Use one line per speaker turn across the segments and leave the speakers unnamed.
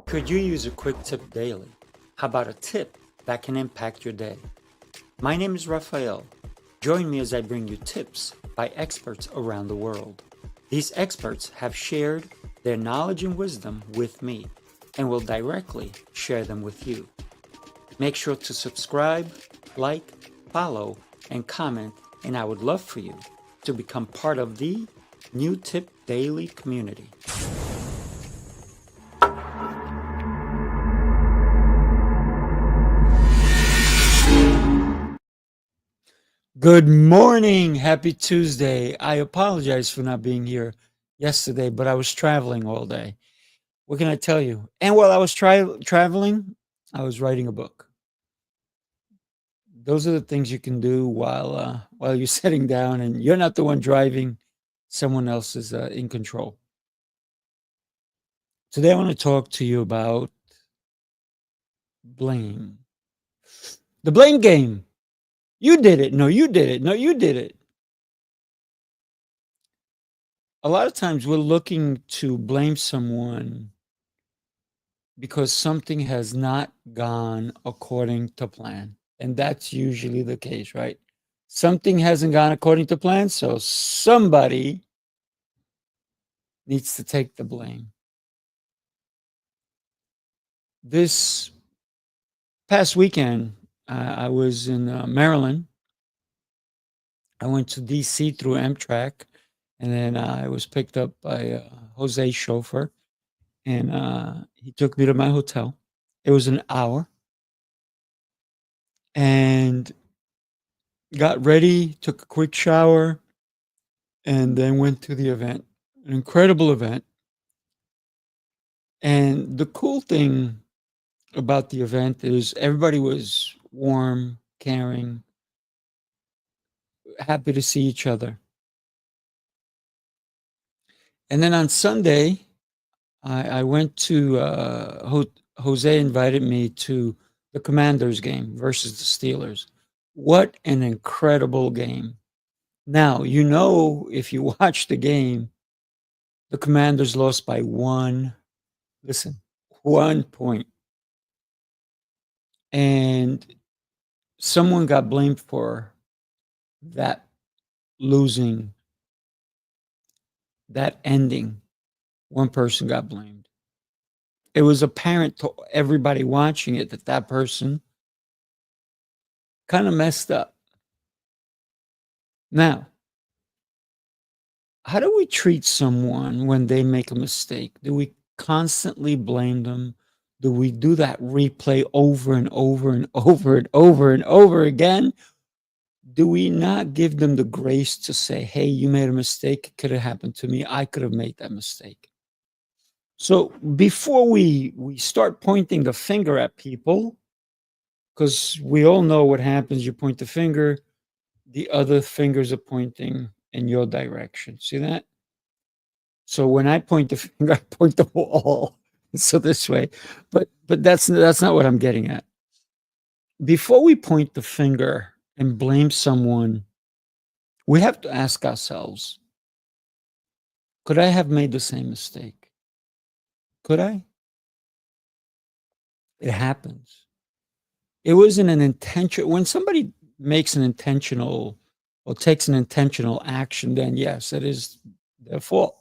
Could you use a quick tip daily? How about a tip that can impact your day? My name is Raphael. Join me as I bring you tips by experts around the world. These experts have shared their knowledge and wisdom with me and will directly share them with you. Make sure to subscribe, like, follow, and comment, and I would love for you to become part of the New Tip Daily community. Good morning. Happy Tuesday. I apologize for not being here yesterday, but I was traveling all day. What can I tell you? And while I was traveling, I was writing a book. Those are the things you can do while you're sitting down and you're not the one driving, someone else is in control. Today I want to talk to you about blame. The blame game. You did it. No, you did it. No, you did it. A lot of times we're looking to blame someone because something has not gone according to plan. And that's usually the case, right? Something hasn't gone according to plan, so somebody needs to take the blame. This past weekend, I was in Maryland. I went to DC through Amtrak, and then I was picked up by Jose's chauffeur, and he took me to my hotel. It was an hour, and got ready, took a quick shower, and then went to the event. An incredible event. And the cool thing about the event is everybody was warm, caring, happy to see each other. And then on Sunday, I went to Jose invited me to the Commanders game versus the Steelers. What an incredible game. Now, if you watch the game, the Commanders lost by listen, 1 point. And someone got blamed for that losing, that ending. One person got blamed. It was apparent to everybody watching it that that person kind of messed up. Now, how do we treat someone when they make a mistake? Do we constantly blame them? Do we do that replay over and over and over and over and over again? Do we not give them the grace to say, hey, you made a mistake? It could have happened to me. I could have made that mistake. So before we start pointing the finger at people, because we all know what happens, you point the finger, the other fingers are pointing in your direction. See that? So when I point the finger, I point the wall. So this way, but that's not what I'm getting at. Before we point the finger and blame someone, we have to ask ourselves, could I have made the same mistake? Could I? It happens. It wasn't an intention. When somebody makes an intentional or takes an intentional action, then yes, it is their fault.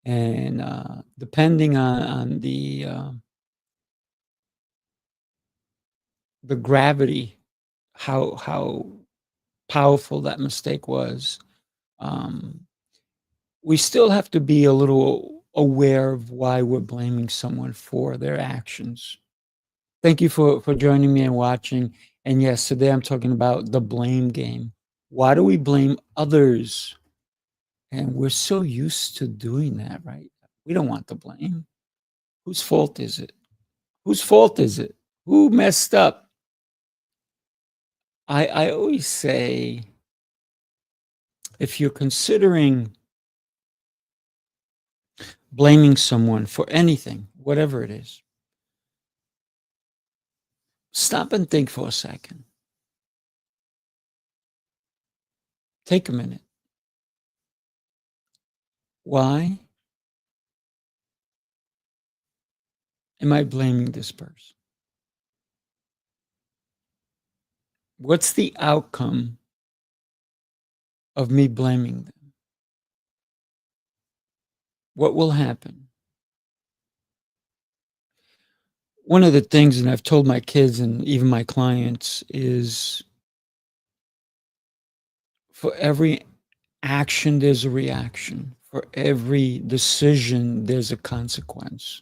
And depending on the gravity, how powerful that mistake was, um, we still have to be a little aware of why we're blaming someone for their actions. Thank you for joining me and watching. And yes, today I'm talking about the blame game. Why do we blame others? And we're so used to doing that, right? We don't want the blame. Whose fault is it? Whose fault is it? Who messed up? I always say, if you're considering blaming someone for anything, whatever it is, stop and think for a second. Take a minute. Why am I blaming this person? What's the outcome of me blaming them? What will happen? One of the things, and I've told my kids and even my clients, is for every action, there's a reaction. For every decision, there's a consequence.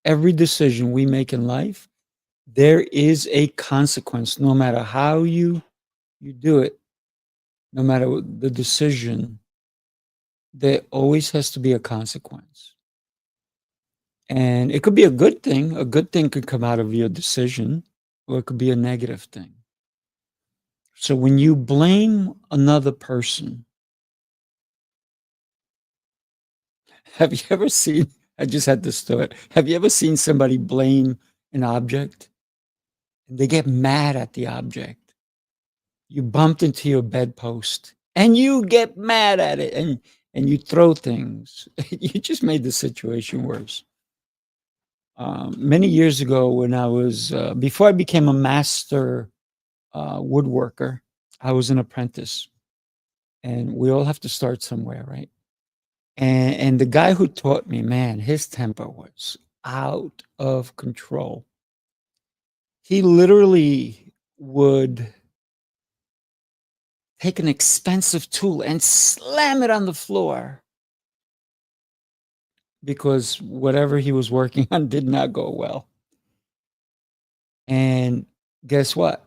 Every decision we make in life, there is a consequence, no matter how you do it, no matter the decision, there always has to be a consequence. And it could be a good thing. A good thing could come out of your decision, or it could be a negative thing. So when you blame another person, have you ever seen, I just had this thought, have you ever seen somebody blame an object and they get mad at the object? You bumped into your bedpost and you get mad at it and you throw things. You just made the situation worse. Many years ago, when I was before I became a master woodworker, I was an apprentice, and we all have to start somewhere, right? And the guy who taught me, man, his temper was out of control. He literally would take an expensive tool and slam it on the floor because whatever he was working on did not go well. And guess what?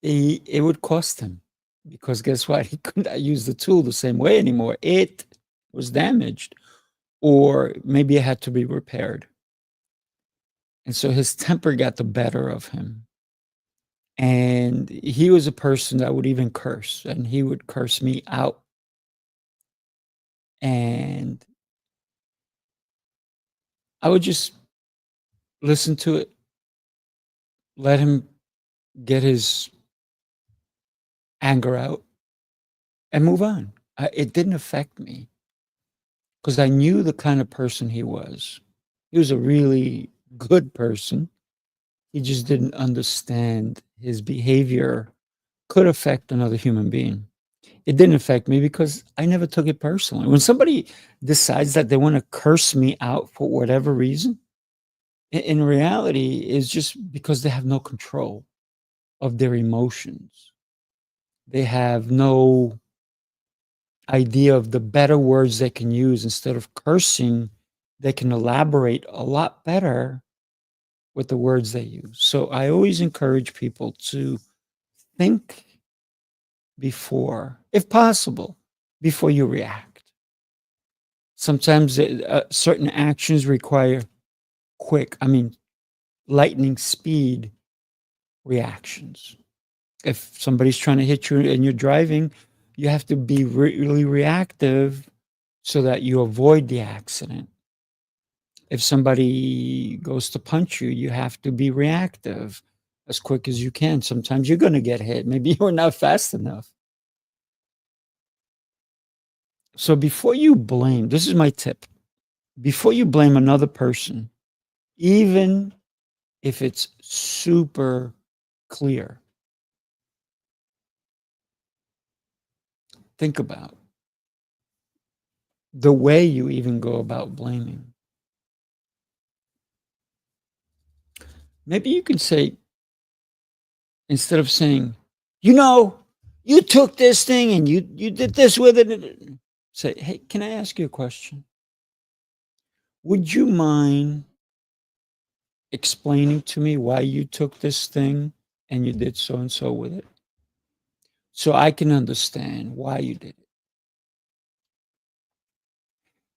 It would cost him because guess what? He could not use the tool the same way anymore. It was damaged, or maybe it had to be repaired. And so his temper got the better of him. And he was a person that would even curse, and he would curse me out. And I would just listen to it, let him get his anger out, and move on. It didn't affect me because I knew the kind of person he was. He was a really good person. He just didn't understand his behavior could affect another human being. It didn't affect me because I never took it personally. When somebody decides that they want to curse me out for whatever reason, in reality, is just because they have no control of their emotions. They have no idea of the better words they can use. Instead of cursing, they can elaborate a lot better with the words they use. So I always encourage people to think before, if possible, before you react. Sometimes certain actions require lightning speed reactions. If somebody's trying to hit you and you're driving, you have to be really reactive so that you avoid the accident. If somebody goes to punch you, you have to be reactive as quick as you can. Sometimes you're going to get hit. Maybe you're not fast enough. So before you blame, this is my tip. Before you blame another person, even if it's super clear, think about the way you even go about blaming. Maybe you can say, instead of saying, you know, you took this thing and you did this with it, say, hey, can I ask you a question? Would you mind explaining to me why you took this thing and you did so and so with it? So I can understand why you did it.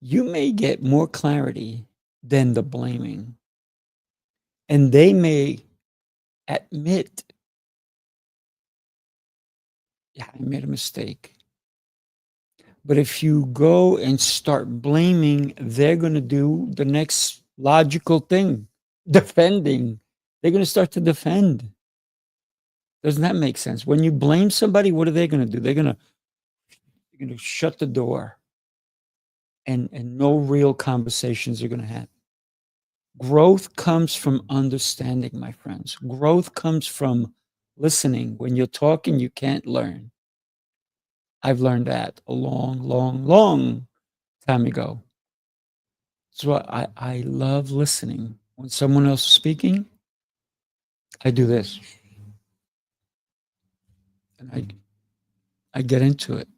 You may get more clarity than the blaming, and they may admit, yeah, I made a mistake. But if you go and start blaming, they're going to do the next logical thing, defending. They're going to start to defend. Doesn't that make sense? When you blame somebody, what are they going to do? They're going to shut the door, and no real conversations are going to happen. Growth comes from understanding, my friends. Growth comes from listening. When you're talking, you can't learn. I've learned that a long, long, long time ago. So I love listening. When someone else is speaking, I do this and I get into it.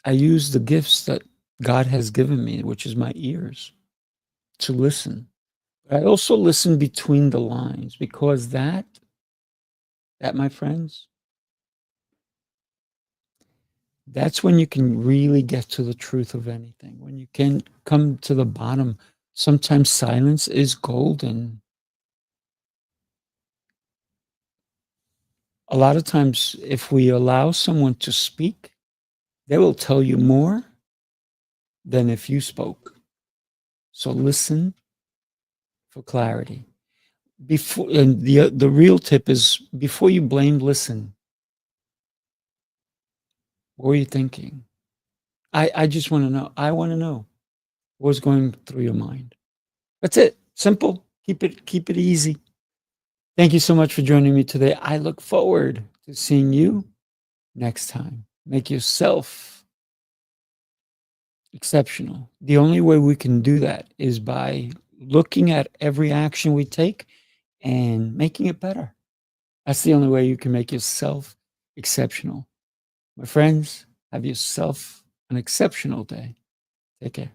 I use the gifts that God has given me, which is my ears, to listen. But I also listen between the lines because that, my friends, that's when you can really get to the truth of anything. When you can come to the bottom, sometimes silence is golden. A lot of times, if we allow someone to speak, they will tell you more than if you spoke. So listen for clarity. Before and the real tip is before you blame, listen. What were you thinking? I just want to know. I want to know what's going through your mind. That's it. Simple. Keep it easy. Thank you so much for joining me today. I look forward to seeing you next time. Make yourself exceptional. The only way we can do that is by looking at every action we take and making it better. That's the only way you can make yourself exceptional. My friends, have yourself an exceptional day. Take care.